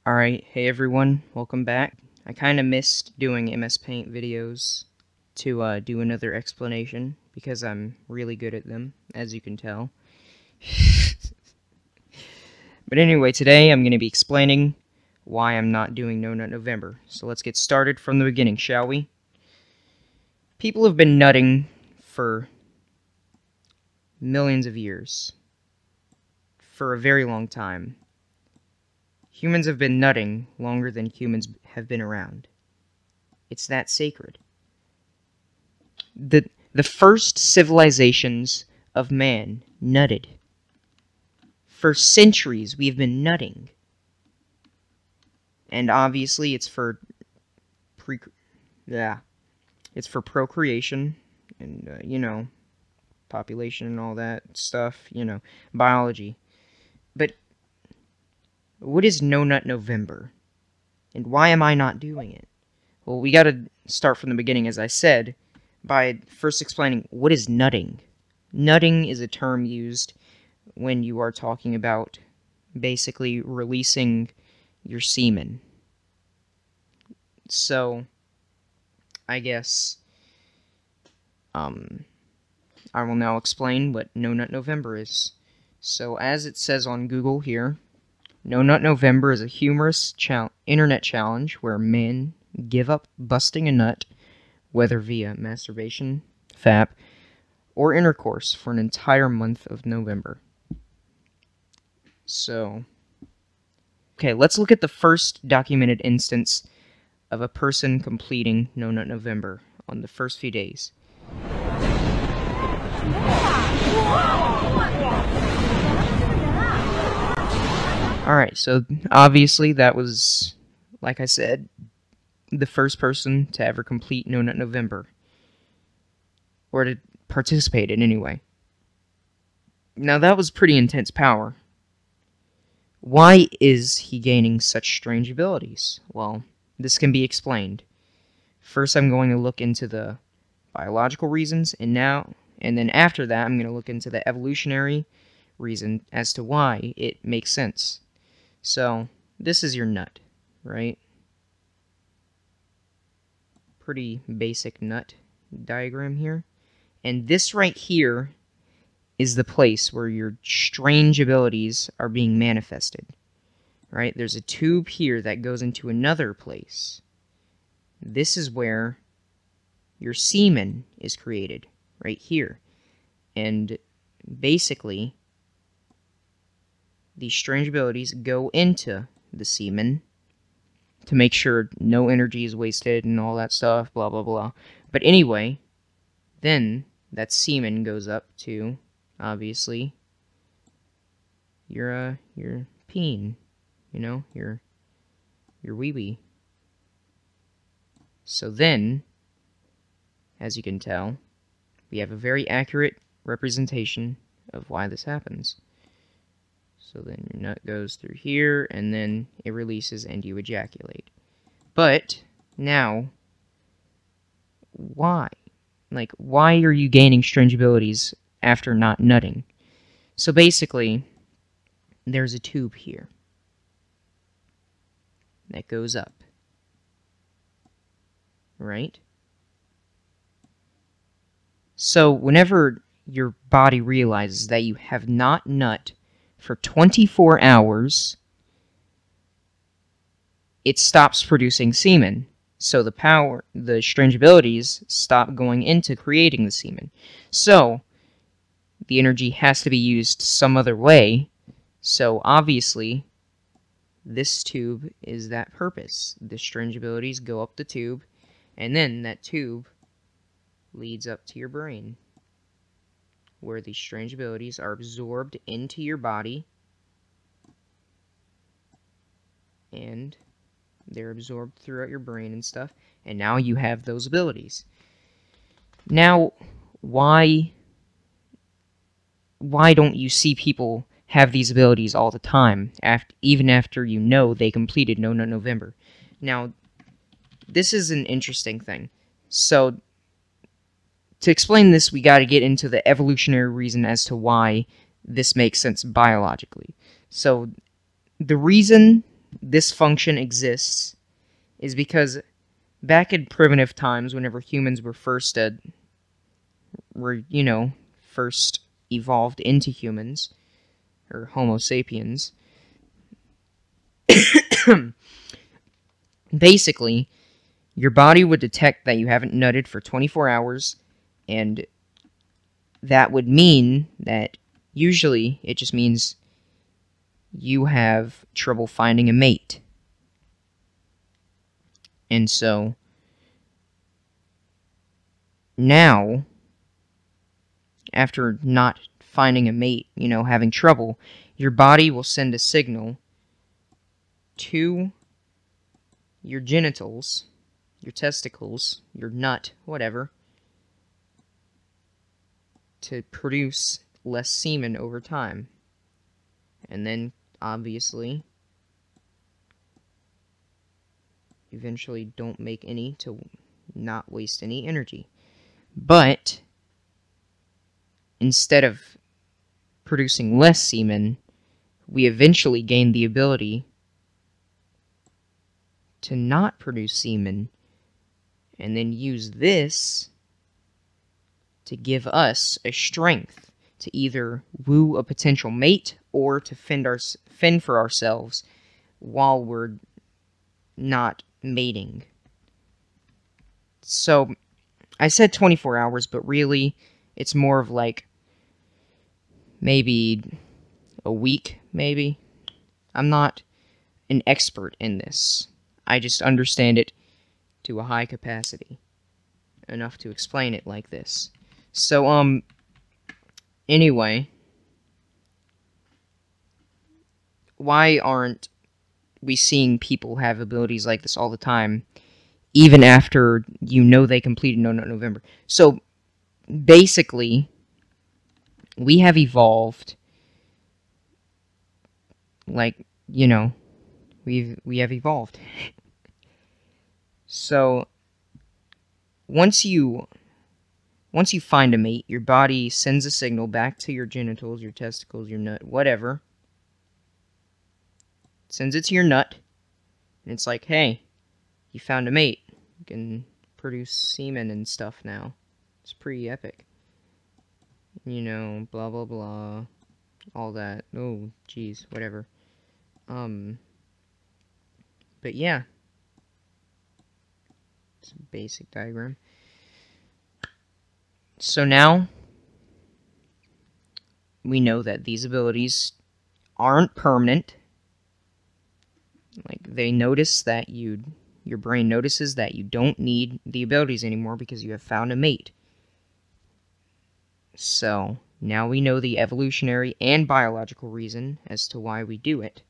Alright, hey everyone, welcome back. I kinda missed doing MS Paint videos to do another explanation, because I'm really good at them, as you can tell. But anyway, today I'm gonna be explaining why I'm not doing No Nut November. So let's get started from the beginning, shall we? People have been nutting for millions of years. For a very long time. Humans have been nutting longer than humans have been around. It's that sacred. The first civilizations of man nutted. For centuries, we've been nutting. And obviously, it's for it's for procreation and population and all that stuff, biology. But what is No Nut November? And why am I not doing it? Well, we gotta start from the beginning, as I said, by first explaining what is nutting. Nutting is a term used when you are talking about basically releasing your semen. So, I guess, I will now explain what No Nut November is. So, as it says on Google here, No Nut November is a humorous internet challenge where men give up busting a nut, whether via masturbation, FAP, or intercourse for an entire month of November. So, okay, let's look at the first documented instance of a person completing No Nut November on the first few days. Alright, so obviously that was, like I said, the first person to ever complete No Nut November. Or to participate in, anyway. Now that was pretty intense power. Why is he gaining such strange abilities? Well, this can be explained. First I'm going to look into the biological reasons, and then after that I'm going to look into the evolutionary reason as to why it makes sense. So, this is your nut, right? Pretty basic nut diagram here. And this right here is the place where your strange abilities are being manifested. Right? There's a tube here that goes into another place. This is where your semen is created, right here. And basically, these strange abilities go into the semen to make sure no energy is wasted and all that stuff, blah, blah, blah. But anyway, then that semen goes up to, obviously, your peen, your wee-wee. So then, as you can tell, we have a very accurate representation of why this happens. So then your nut goes through here, and then it releases and you ejaculate. But, now, why? Like, why are you gaining strange abilities after not nutting? So basically, there's a tube here that goes up. Right? So, whenever your body realizes that you have not nut for 24 hours, it stops producing semen. So the strange abilities stop going into creating the semen. So, the energy has to be used some other way. So, obviously, this tube is that purpose. The strange abilities go up the tube, and then that tube leads up to your brain, where these strange abilities are absorbed into your body, and they're absorbed throughout your brain and stuff, and now you have those abilities. Now, why don't you see people have these abilities all the time, even after you know they completed No Nut November? Now, this is an interesting thing. So, to explain this, we got to get into the evolutionary reason as to why this makes sense biologically. So, the reason this function exists is because back in primitive times, whenever humans were first first evolved into humans, or Homo sapiens, basically, your body would detect that you haven't nutted for 24 hours, and that would mean that usually it just means you have trouble finding a mate. And so, now, after not finding a mate, having trouble, your body will send a signal to your genitals, your testicles, your nut, whatever, to produce less semen over time. And then, obviously, eventually don't make any to not waste any energy. But instead of producing less semen, we eventually gain the ability to not produce semen, and then use this to give us a strength to either woo a potential mate or to fend for ourselves while we're not mating. So, I said 24 hours, but really, it's more of like maybe a week, maybe. I'm not an expert in this. I just understand it to a high capacity, enough to explain it like this. So, anyway, why aren't we seeing people have abilities like this all the time, even after they completed No Nut November? So, basically, we have evolved, like, we have evolved. So, once you find a mate, your body sends a signal back to your genitals, your testicles, your nut, whatever. Sends it to your nut, and it's like, hey, you found a mate. You can produce semen and stuff now. It's pretty epic. Blah, blah, blah. All that. Oh, jeez, whatever. But yeah. It's a basic diagram. So now, we know that these abilities aren't permanent. Like, they notice that your brain notices that you don't need the abilities anymore because you have found a mate. So, now we know the evolutionary and biological reason as to why we do it.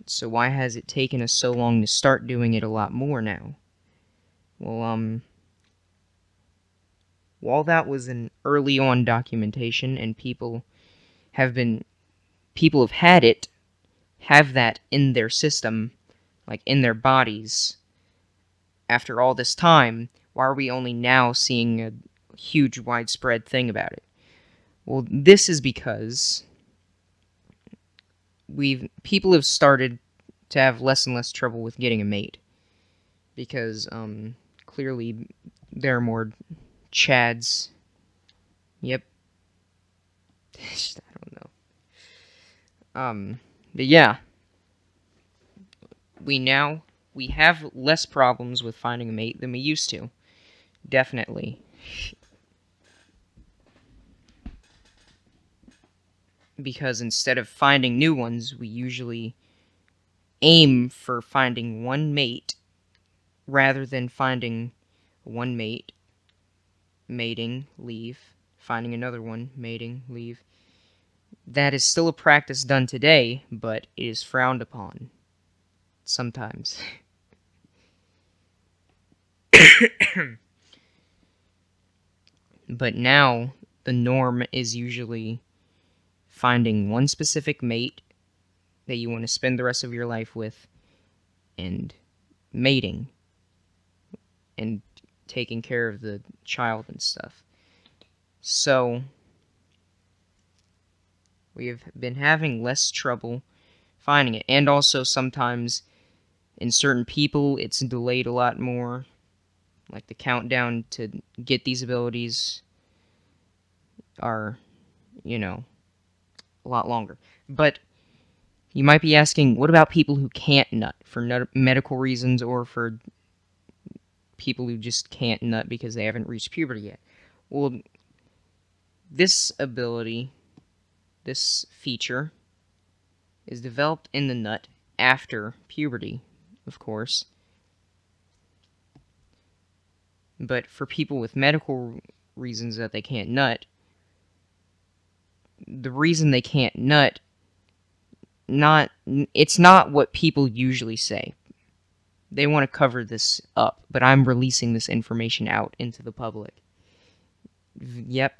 So why has it taken us so long to start doing it a lot more now? Well, while that was an early on documentation and people have have that in their system, like in their bodies, after all this time, why are we only now seeing a huge widespread thing about it? Well, this is because people have started to have less and less trouble with getting a mate. Because, clearly, there are more chads. Yep. I don't know. But yeah. We have less problems with finding a mate than we used to. Definitely. Because instead of finding new ones, we usually aim for finding one mate rather than finding one mate, mating, leave, finding another one, mating, leave. That is still a practice done today, but it is frowned upon. Sometimes. But now, the norm is usually finding one specific mate that you want to spend the rest of your life with, and mating, and taking care of the child and stuff. So, we have been having less trouble finding it. And also sometimes in certain people it's delayed a lot more. Like the countdown to get these abilities are, a lot longer. But you might be asking, what about people who can't nut for medical reasons, or for people who just can't nut because they haven't reached puberty yet? Well, this ability, this feature, is developed in the nut after puberty, of course. But for people with medical reasons that they can't nut, the reason they can't nut, it's not what people usually say. They want to cover this up, but I'm releasing this information out into the public. Yep.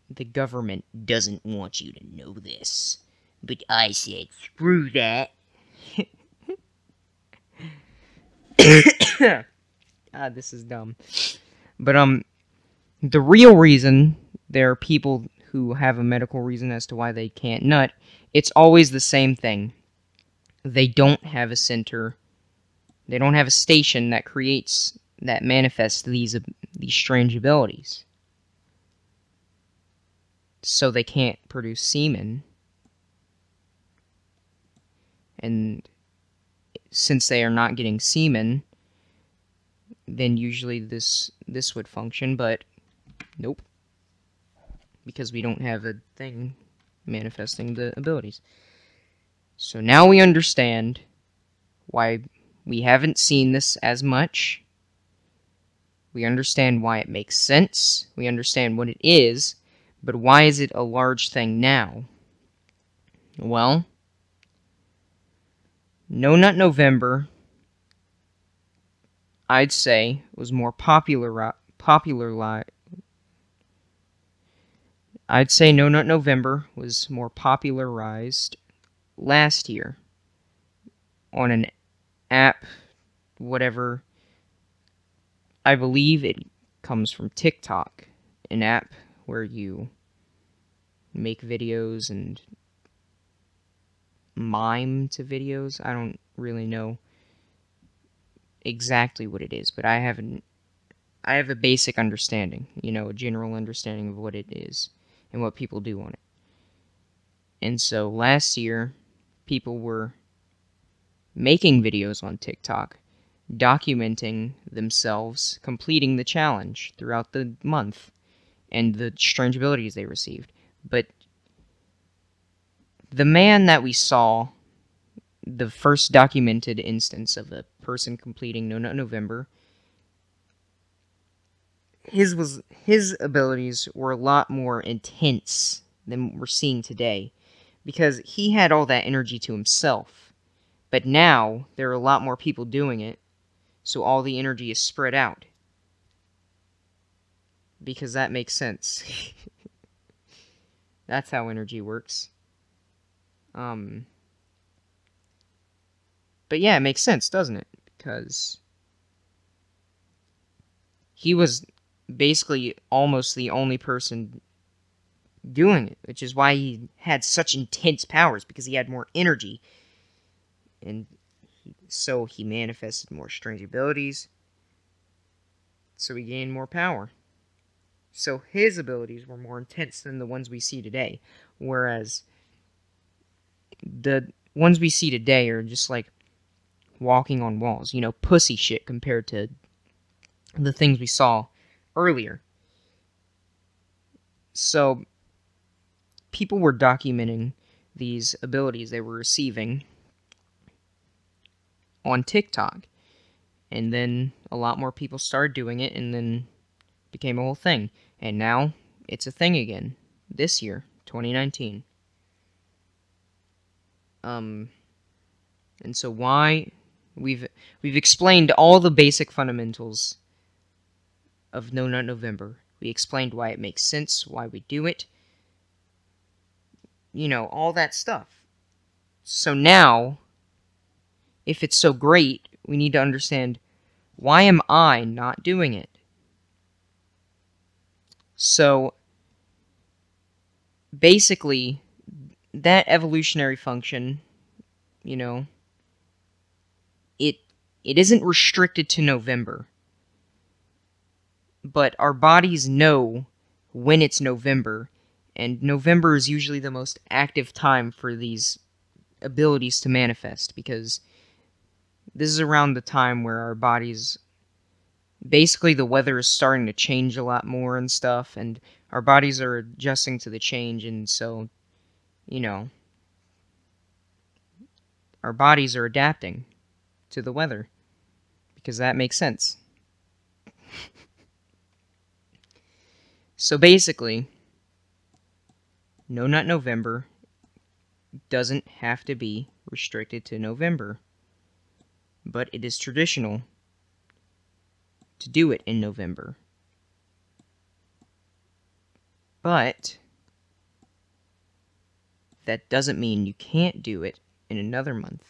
The government doesn't want you to know this, but I said, screw that. This is dumb. But, the real reason there are people who have a medical reason as to why they can't nut, it's always the same thing. They don't have a center, they don't have a station that manifests these strange abilities. So they can't produce semen. And since they are not getting semen, then usually this would function, but nope. Because we don't have a thing manifesting the abilities. So now we understand why we haven't seen this as much. We understand why it makes sense. We understand what it is. But why is it a large thing now? Well, No Nut November, I'd say, was more I'd say No Nut November was more popularized last year on an app, whatever. I believe it comes from TikTok, an app where you make videos and mime to videos. I don't really know exactly what it is, but I have a basic understanding, a general understanding of what it is and what people do on it. And so last year, people were making videos on TikTok, documenting themselves completing the challenge throughout the month and the strange abilities they received. But the man that we saw, the first documented instance of a person completing No Nut November, his abilities were a lot more intense than we're seeing today, because he had all that energy to himself. But now there are a lot more people doing it, so all the energy is spread out. Because that makes sense. That's how energy works. But yeah, it makes sense, doesn't it? Because he was basically almost the only person doing it, which is why he had such intense powers, because he had more energy. And so he manifested more strange abilities. So he gained more power. So his abilities were more intense than the ones we see today. Whereas the ones we see today are just like walking on walls. Pussy shit compared to the things we saw earlier. So people were documenting these abilities they were receiving on TikTok. And then a lot more people started doing it, and then became a whole thing. And now it's a thing again. This year, 2019. And so why we've explained all the basic fundamentals of No Nut November. We explained why it makes sense, why we do it. All that stuff. So now, if it's so great, we need to understand, why am I not doing it? So, basically, that evolutionary function, you know, it isn't restricted to November. But our bodies know when it's November, and November is usually the most active time for these abilities to manifest, because this is around the time where our bodies, basically the weather is starting to change a lot more and stuff, and our bodies are adjusting to the change, and so, you know, our bodies are adapting to the weather, because that makes sense. So basically, No Nut November doesn't have to be restricted to November, but it is traditional to do it in November. But that doesn't mean you can't do it in another month.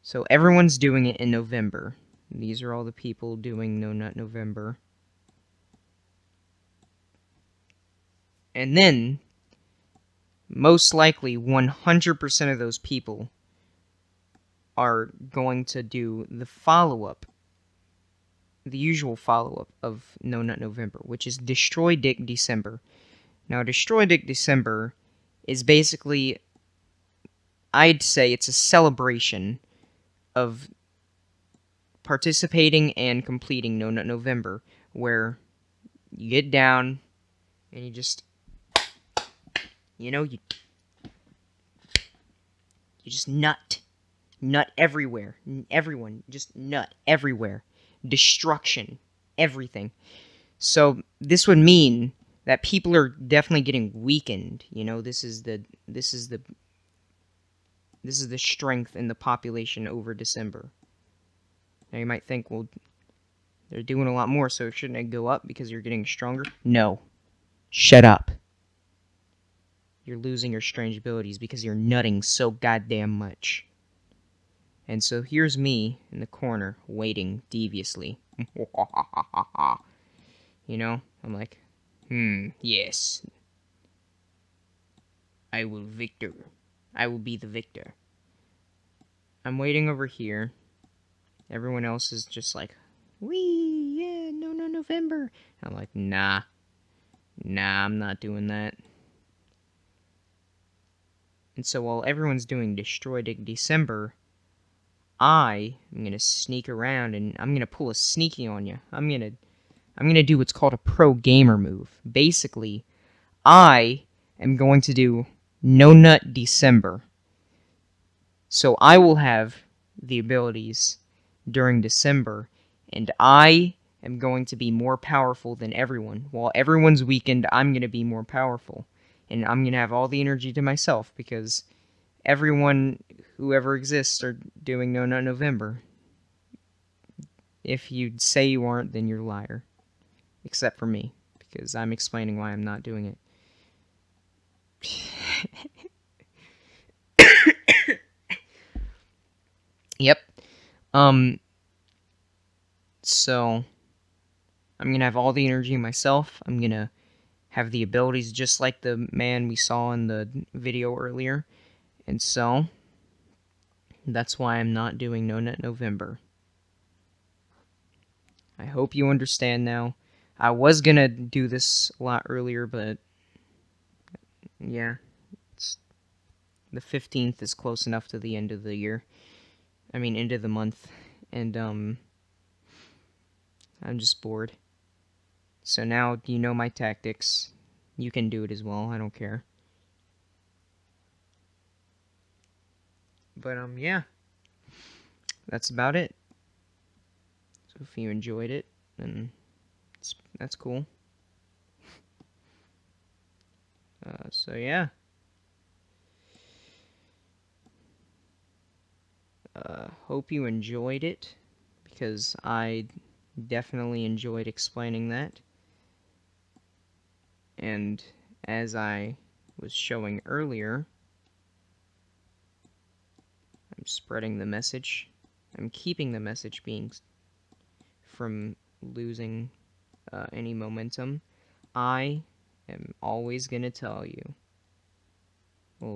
So everyone's doing it in November. These are all the people doing No Nut November. And then, most likely, 100% of those people are going to do the follow-up, the usual follow-up of No Nut November, which is Destroy Dick December. Now, Destroy Dick December is basically, I'd say it's a celebration of participating and completing No Nut November, where you get down and you just, you just nut everywhere, everyone, just nut everywhere, destruction, everything. So this would mean that people are definitely getting weakened. This is the strength in the population over December. Now you might think, well, they're doing a lot more, so shouldn't it go up because you're getting stronger? No. Shut up. You're losing your strange abilities because you're nutting so goddamn much. And so here's me in the corner, waiting deviously. I'm like, yes. I will be the victor. I'm waiting over here. Everyone else is just like, wee, yeah, no, November. I'm like, nah, I'm not doing that. And so while everyone's doing Destroy Dick December, I am gonna sneak around and I'm gonna pull a sneaky on you. I'm gonna do what's called a pro gamer move. Basically, I am going to do No Nut December. So I will have the abilities during December, and I am going to be more powerful than everyone. While everyone's weakened, I'm going to be more powerful. And I'm going to have all the energy to myself, because everyone who ever exists are doing No Nut November. If you say you aren't, then you're a liar. Except for me, because I'm explaining why I'm not doing it. Yep. So, I'm gonna have all the energy myself. I'm gonna have the abilities just like the man we saw in the video earlier. And so, that's why I'm not doing No Nut November. I hope you understand now. I was gonna do this a lot earlier, but yeah, the 15th is close enough to the end of the year. I mean, end of the month. And, I'm just bored. So now you know my tactics. You can do it as well, I don't care. But, yeah. That's about it. So if you enjoyed it, then that's cool. So yeah. Hope you enjoyed it, because I definitely enjoyed explaining that. And as I was showing earlier, I'm spreading the message. I'm keeping the message from losing any momentum. I am always going to tell you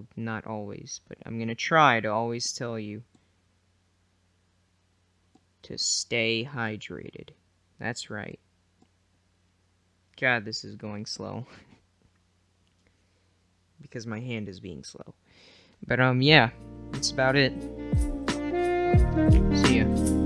well, not always, but I'm gonna try to always tell you to stay hydrated. That's right. God, this is going slow. Because my hand is being slow. But, yeah, that's about it. See ya.